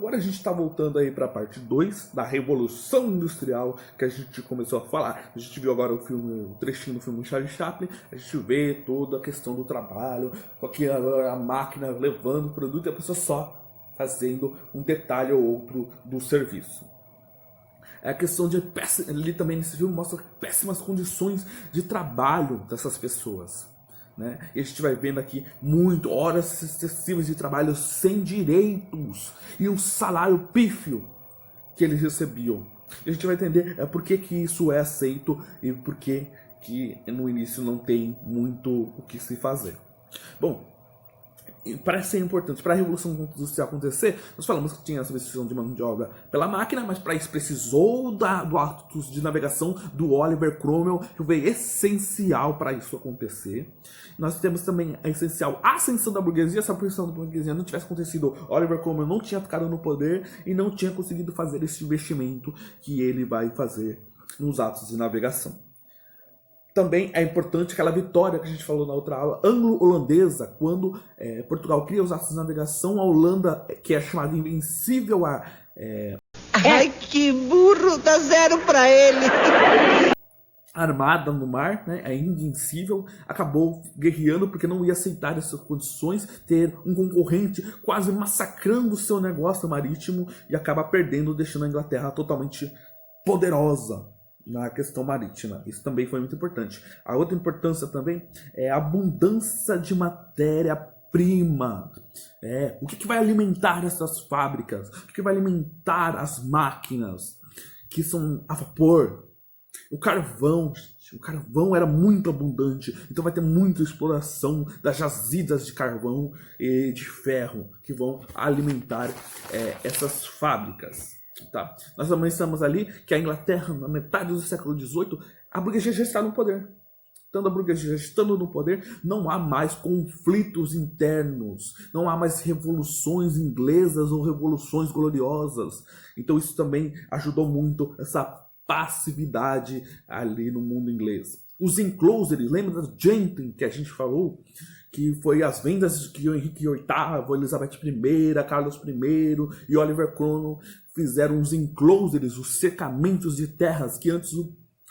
agora a gente está voltando aí para a parte 2 da Revolução Industrial que a gente começou a falar. A gente viu agora o trechinho do filme Charlie Chaplin, a gente vê toda a questão do trabalho, só que a máquina levando o produto e a pessoa só fazendo um detalhe ou outro do serviço. É a questão de ali também nesse filme mostra péssimas condições de trabalho dessas pessoas, né? E a gente vai vendo aqui muito horas excessivas de trabalho sem direitos e um salário pífio que eles recebiam. E a gente vai entender por que isso é aceito e por que no início não tem muito o que se fazer. Bom, parece ser importante para a Revolução Industrial acontecer. Nós falamos que tinha a substituição de mão de obra pela máquina, mas para isso precisou do ato de navegação do Oliver Cromwell, que foi essencial para isso acontecer. Nós temos também a essencial ascensão da burguesia. Se a ascensão da burguesia não tivesse acontecido, Oliver Cromwell não tinha ficado no poder e não tinha conseguido fazer esse investimento que ele vai fazer nos atos de navegação. Também é importante aquela vitória que a gente falou na outra aula, anglo-holandesa, quando Portugal cria os atos de navegação, a Holanda, que é chamada invencível Ai, que burro, dá 0 pra ele. Armada no mar, né, é invencível, acabou guerreando porque não ia aceitar essas condições, ter um concorrente quase massacrando o seu negócio marítimo e acaba perdendo, deixando a Inglaterra totalmente poderosa na questão marítima. Isso também foi muito importante. A outra importância também é a abundância de matéria-prima. O que vai alimentar essas fábricas? O que vai alimentar as máquinas que são a vapor? O carvão era muito abundante, então vai ter muita exploração das jazidas de carvão e de ferro que vão alimentar essas fábricas. Tá. Nós também estamos ali que a Inglaterra, na metade do século XVIII, a burguesia já está no poder. Estando a burguesia estando no poder, não há mais conflitos internos, não há mais revoluções inglesas ou revoluções gloriosas. Então isso também ajudou muito essa passividade ali no mundo inglês. Os enclosures, lembra da Gentry que a gente falou? Que foi as vendas que o Henrique VIII, Elizabeth I, Carlos I e Oliver Cromwell fizeram os enclosures, os cercamentos de terras que antes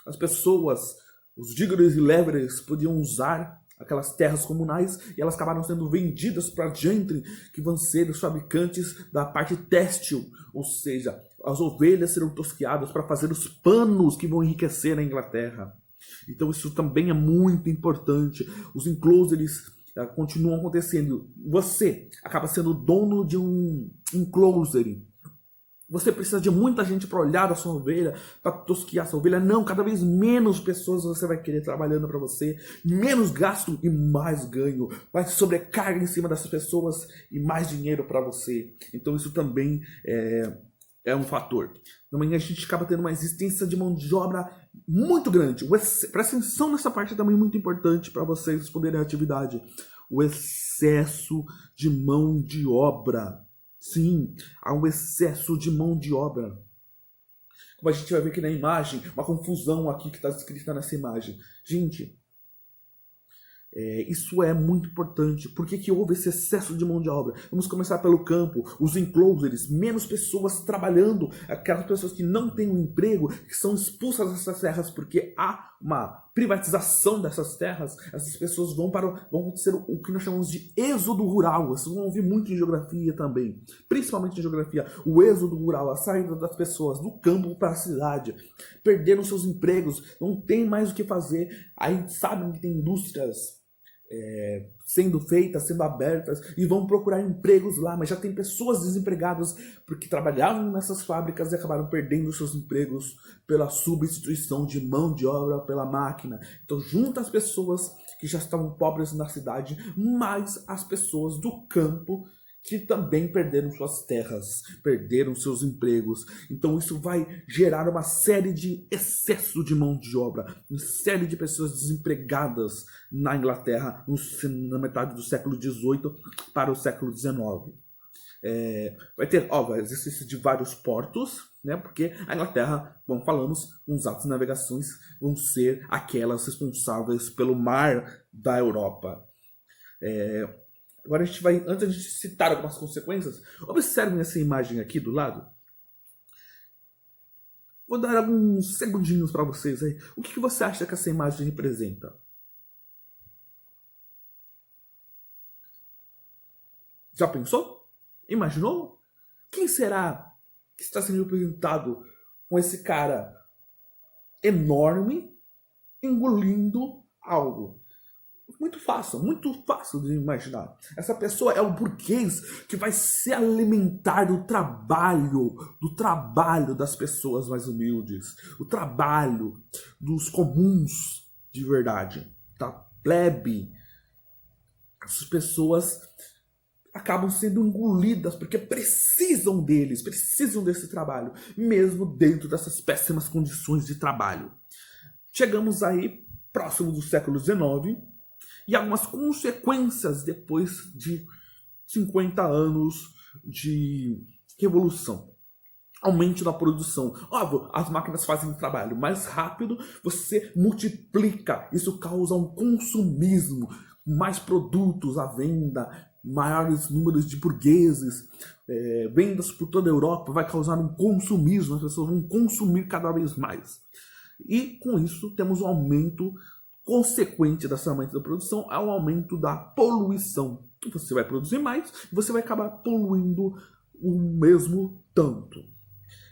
as pessoas, os diggers e levelers, podiam usar aquelas terras comunais e elas acabaram sendo vendidas para a Gentry, que vão ser os fabricantes da parte têxtil, ou seja, as ovelhas serão tosquiadas para fazer os panos que vão enriquecer a Inglaterra. Então isso também é muito importante. Os enclosures continuam acontecendo. Você acaba sendo dono de um enclosure. Você precisa de muita gente para olhar a sua ovelha, para tosquiar a sua ovelha. Não, cada vez menos pessoas você vai querer trabalhando para você, menos gasto e mais ganho. Mais sobrecarga em cima dessas pessoas e mais dinheiro para você. Então isso também é um fator. Também a gente acaba tendo uma existência de mão de obra muito grande. Presta atenção nessa parte também muito importante para vocês responderem a atividade. O excesso de mão de obra. Sim, há um excesso de mão de obra. Como a gente vai ver aqui na imagem, uma confusão aqui que está descrita nessa imagem. Gente, isso é muito importante. Por que houve esse excesso de mão de obra? Vamos começar pelo campo. Os enclosures, menos pessoas trabalhando. Aquelas pessoas que não têm um emprego, que são expulsas dessas terras porque há uma privatização dessas terras. Essas pessoas vão acontecer o que nós chamamos de êxodo rural. Vocês vão ouvir muito em geografia também. Principalmente em geografia. O êxodo rural, a saída das pessoas do campo para a cidade. Perderam seus empregos, não tem mais o que fazer. Aí sabem que tem indústrias sendo feitas, sendo abertas e vão procurar empregos lá, mas já tem pessoas desempregadas porque trabalhavam nessas fábricas e acabaram perdendo seus empregos pela substituição de mão de obra pela máquina. Então junta as pessoas que já estavam pobres na cidade, mais as pessoas do campo que também perderam suas terras, perderam seus empregos. Então isso vai gerar uma série de excesso de mão de obra, uma série de pessoas desempregadas na Inglaterra na metade do século XVIII para o século XIX. Vai ter exercício de vários portos, né? Porque a Inglaterra, como falamos, os atos de navegações vão ser aquelas responsáveis pelo mar da Europa. Agora a gente vai, antes de citar algumas consequências, observem essa imagem aqui do lado. Vou dar alguns segundinhos para vocês aí. O que você acha que essa imagem representa? Já pensou? Imaginou? Quem será que está sendo representado com esse cara enorme engolindo algo? Muito fácil de imaginar. Essa pessoa é o burguês que vai se alimentar do trabalho das pessoas mais humildes, o trabalho dos comuns de verdade, da plebe. Essas pessoas acabam sendo engolidas porque precisam deles, precisam desse trabalho, mesmo dentro dessas péssimas condições de trabalho. Chegamos aí próximo do século XIX, e algumas consequências depois de 50 anos de revolução. Aumento da produção. Óbvio, as máquinas fazem o trabalho mais rápido, você multiplica, isso causa um consumismo, mais produtos à venda, maiores números de burgueses, vendas por toda a Europa, vai causar um consumismo, as pessoas vão consumir cada vez mais. E com isso temos um aumento consequente desse aumento da produção é o aumento da poluição. Você vai produzir mais, você vai acabar poluindo o mesmo tanto.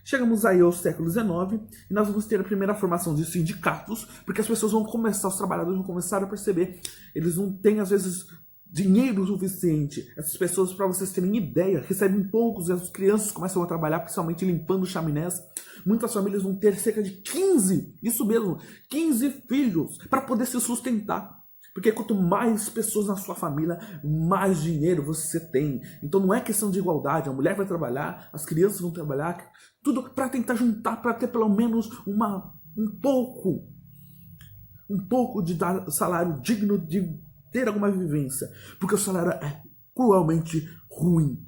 Chegamos aí ao século XIX e nós vamos ter a primeira formação de sindicatos, porque as pessoas vão começar, os trabalhadores vão começar a perceber, eles não têm às vezes dinheiro suficiente. Essas pessoas, para vocês terem ideia, recebem poucos e as crianças começam a trabalhar, principalmente limpando chaminés. Muitas famílias vão ter cerca de 15, isso mesmo, 15 filhos para poder se sustentar. Porque quanto mais pessoas na sua família, mais dinheiro você tem. Então não é questão de igualdade, a mulher vai trabalhar, as crianças vão trabalhar, tudo para tentar juntar, para ter pelo menos um pouco de dar salário digno de ter alguma vivência, porque o salário é cruelmente ruim,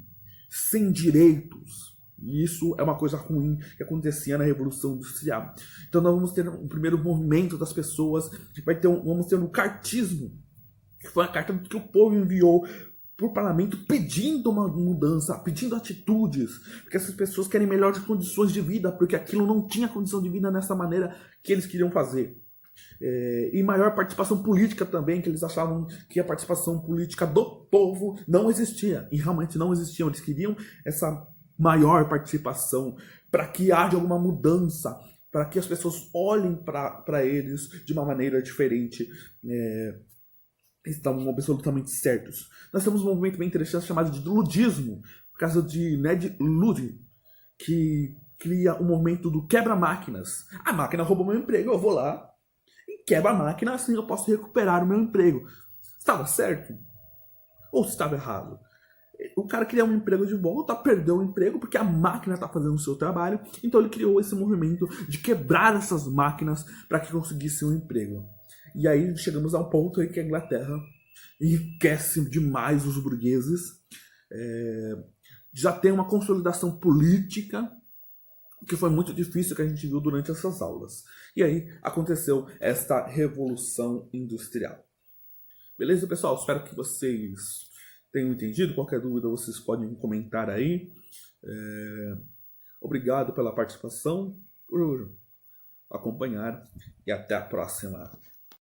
sem direitos. E isso é uma coisa ruim que acontecia na Revolução Industrial. Então nós vamos ter um primeiro movimento das pessoas, vamos ter um cartismo, que foi a carta que o povo enviou para o parlamento pedindo uma mudança, pedindo atitudes, porque essas pessoas querem melhores condições de vida, porque aquilo não tinha condição de vida nessa maneira que eles queriam fazer. E maior participação política também, que eles achavam que a participação política do povo não existia, e realmente não existia. Eles queriam essa maior participação para que haja alguma mudança, para que as pessoas olhem para eles de uma maneira diferente. Estavam absolutamente certos. Nós temos um movimento bem interessante chamado de ludismo, por causa de Ned Ludd, que cria o movimento do quebra-máquinas. A máquina roubou meu emprego, eu vou lá e quebra a máquina, assim eu posso recuperar o meu emprego. Estava certo? Ou estava errado? O cara queria um emprego de volta, perdeu o emprego porque a máquina está fazendo o seu trabalho, então ele criou esse movimento de quebrar essas máquinas para que conseguisse um emprego. E aí chegamos ao ponto aí que a Inglaterra enriquece demais os burgueses, já tem uma consolidação política, que foi muito difícil, que a gente viu durante essas aulas. E aí aconteceu esta Revolução Industrial. Beleza, pessoal? Espero que vocês tenham entendido. Qualquer dúvida vocês podem comentar aí. Obrigado pela participação, por acompanhar e até a próxima.